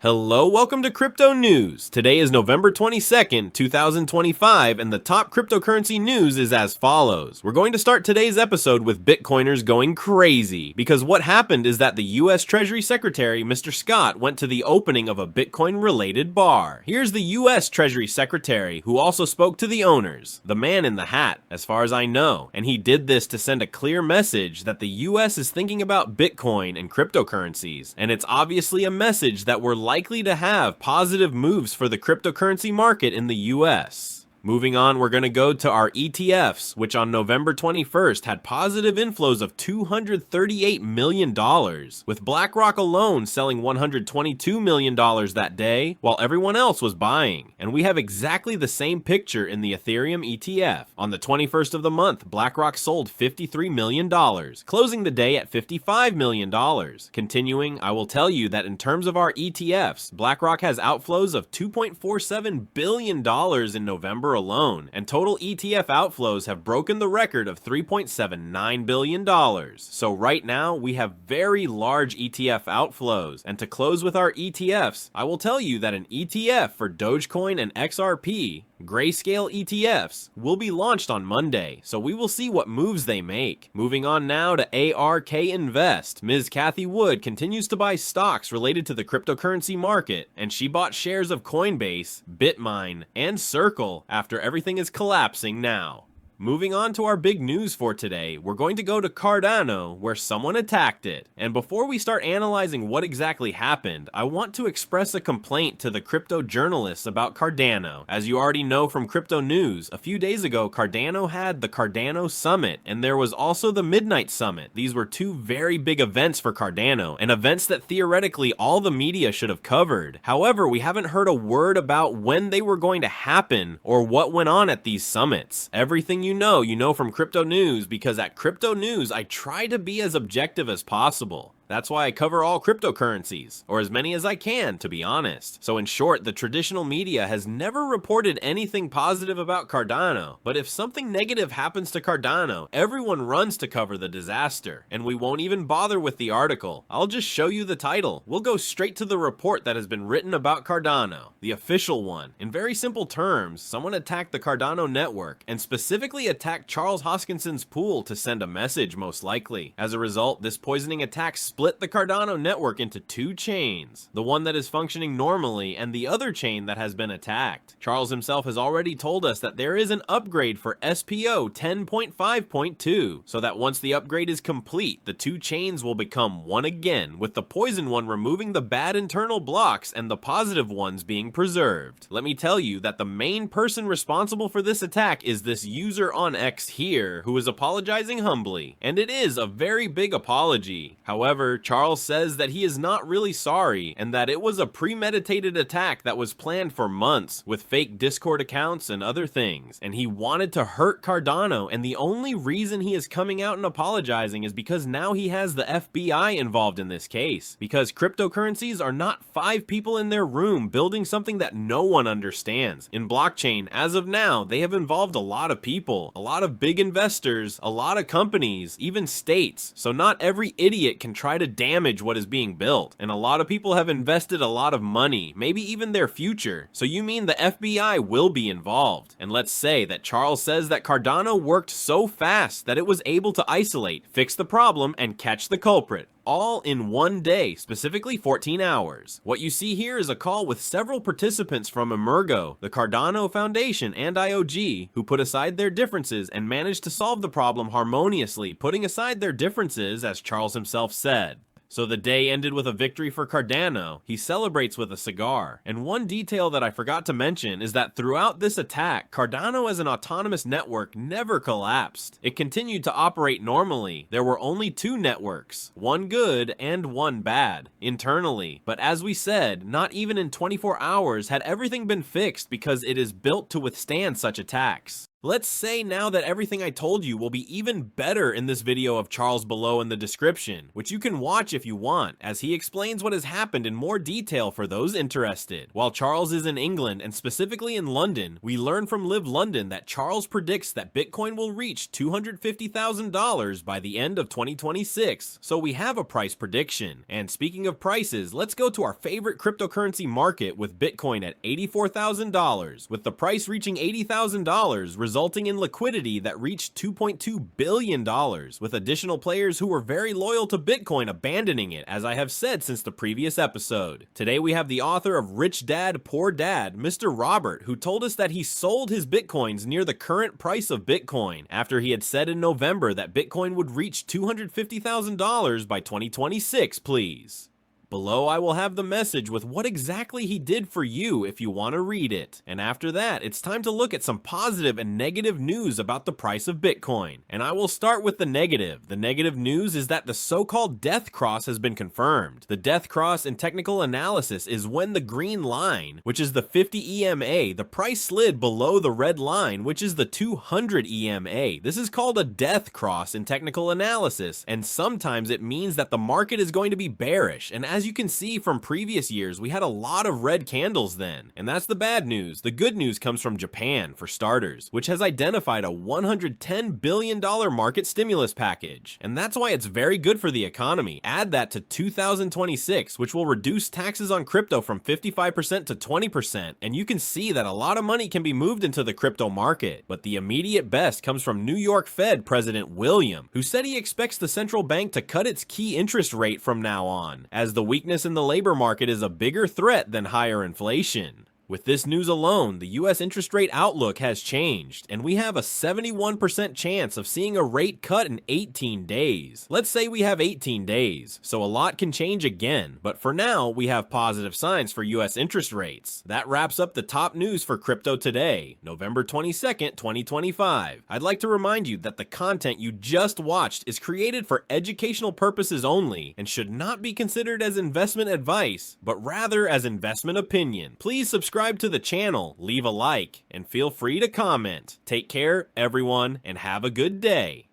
Hello, welcome to Crypto News. Today is November 22nd, 2025, and the top cryptocurrency news is as follows. We're going to start today's episode with Bitcoiners going crazy, because what happened is that the US Treasury Secretary, Mr. Scott, went to the opening of a Bitcoin-related bar. Here's the US Treasury Secretary, who also spoke to the owners, the man in the hat, as far as I know, and he did this to send a clear message that the US is thinking about Bitcoin and cryptocurrencies, and it's obviously a message that we're likely to have positive moves for the cryptocurrency market in the US. Moving on, we're going to go to our ETFs, which on November 21st had positive inflows of $238 million, with BlackRock alone selling $122 million that day, while everyone else was buying. And we have exactly the same picture in the Ethereum ETF. On the 21st of the month, BlackRock sold $53 million, closing the day at $55 million. Continuing, I will tell you that in terms of our ETFs, BlackRock has outflows of $2.47 billion in November alone, and total ETF outflows have broken the record of $3.79 billion. So right now, we have very large ETF outflows, and to close with our ETFs, I will tell you that an ETF for Dogecoin and XRP, Grayscale ETFs, will be launched on Monday, so we will see what moves they make. Moving on now to ARK Invest, Ms. Cathie Wood continues to buy stocks related to the cryptocurrency market, and she bought shares of Coinbase, Bitmine, and Circle after everything is collapsing now. Moving on to our big news for today, we're going to go to Cardano, where someone attacked it. And before we start analyzing what exactly happened, I want to express a complaint to the crypto journalists about Cardano. As you already know from Crypto News, a few days ago, Cardano had the Cardano Summit, and there was also the Midnight Summit. These were two very big events for Cardano, and events that theoretically all the media should have covered. However, we haven't heard a word about when they were going to happen or what went on at these summits. Everything you know from Crypto News, because at Crypto News, I try to be as objective as possible. That's why I cover all cryptocurrencies, or as many as I can, to be honest. So in short, the traditional media has never reported anything positive about Cardano, but if something negative happens to Cardano, everyone runs to cover the disaster, and we won't even bother with the article. I'll just show you the title. We'll go straight to the report that has been written about Cardano, the official one. In very simple terms, someone attacked the Cardano network, and specifically attacked Charles Hoskinson's pool to send a message, most likely. As a result, this poisoning attack split the Cardano network into two chains, the one that is functioning normally and the other chain that has been attacked. Charles himself has already told us that there is an upgrade for SPO 10.5.2, so that once the upgrade is complete, the two chains will become one again, with the poison one removing the bad internal blocks and the positive ones being preserved. Let me tell you that the main person responsible for this attack is this user on X here, who is apologizing humbly, and it is a very big apology. However, Charles says that he is not really sorry, and that it was a premeditated attack that was planned for months, with fake Discord accounts and other things, and he wanted to hurt Cardano, and the only reason he is coming out and apologizing is because now he has the FBI involved in this case, because cryptocurrencies are not 5 people in their room building something that no one understands. In blockchain, as of now, they have involved a lot of people, a lot of big investors, a lot of companies, even states, so not every idiot can try to damage what is being built, and a lot of people have invested a lot of money, maybe even their future. So you mean the FBI will be involved? And let's say that Charles says that Cardano worked so fast that it was able to isolate, fix the problem, and catch the culprit, all in one day, specifically 14 hours. What you see here is a call with several participants from Emergo, the Cardano Foundation, and IOG, who put aside their differences and managed to solve the problem harmoniously, putting aside their differences, as Charles himself said. So the day ended with a victory for Cardano. He celebrates with a cigar. And one detail that I forgot to mention is that throughout this attack, Cardano as an autonomous network never collapsed. It continued to operate normally. There were only 2 networks, one good and one bad, internally. But as we said, not even in 24 hours had everything been fixed, because it is built to withstand such attacks. Let's say now that everything I told you will be even better in this video of Charles below in the description, which you can watch if you want, as he explains what has happened in more detail for those interested. While Charles is in England, and specifically in London, we learn from Live London that Charles predicts that Bitcoin will reach $250,000 by the end of 2026, so we have a price prediction. And speaking of prices, let's go to our favorite cryptocurrency market with Bitcoin at $84,000, with the price reaching $80,000, resulting in liquidity that reached $2.2 billion, with additional players who were very loyal to Bitcoin abandoning it, as I have said since the previous episode. Today we have the author of Rich Dad, Poor Dad, Mr. Robert, who told us that he sold his Bitcoins near the current price of Bitcoin, after he had said in November that Bitcoin would reach $250,000 by 2026, please. Below I will have the message with what exactly he did for you if you want to read it. And after that, it's time to look at some positive and negative news about the price of Bitcoin. And I will start with the negative. The negative news is that the so-called death cross has been confirmed. The death cross in technical analysis is when the green line, which is the 50 EMA, the price slid below the red line, which is the 200 EMA. This is called a death cross in technical analysis, and sometimes it means that the market is going to be bearish. And as you can see from previous years, we had a lot of red candles then. And that's the bad news. The good news comes from Japan, for starters, which has identified a $110 billion market stimulus package. And that's why it's very good for the economy. Add that to 2026, which will reduce taxes on crypto from 55% to 20%, and you can see that a lot of money can be moved into the crypto market. But the immediate best comes from New York Fed President William, who said he expects the central bank to cut its key interest rate from now on, as the weakness in the labor market is a bigger threat than higher inflation. With this news alone, the US interest rate outlook has changed, and we have a 71% chance of seeing a rate cut in 18 days. Let's say we have 18 days, so a lot can change again, but for now, we have positive signs for US interest rates. That wraps up the top news for crypto today, November 22nd, 2025. I'd like to remind you that the content you just watched is created for educational purposes only, and should not be considered as investment advice, but rather as investment opinion. Please subscribe to the channel, leave a like, and feel free to comment. Take care, everyone, and have a good day.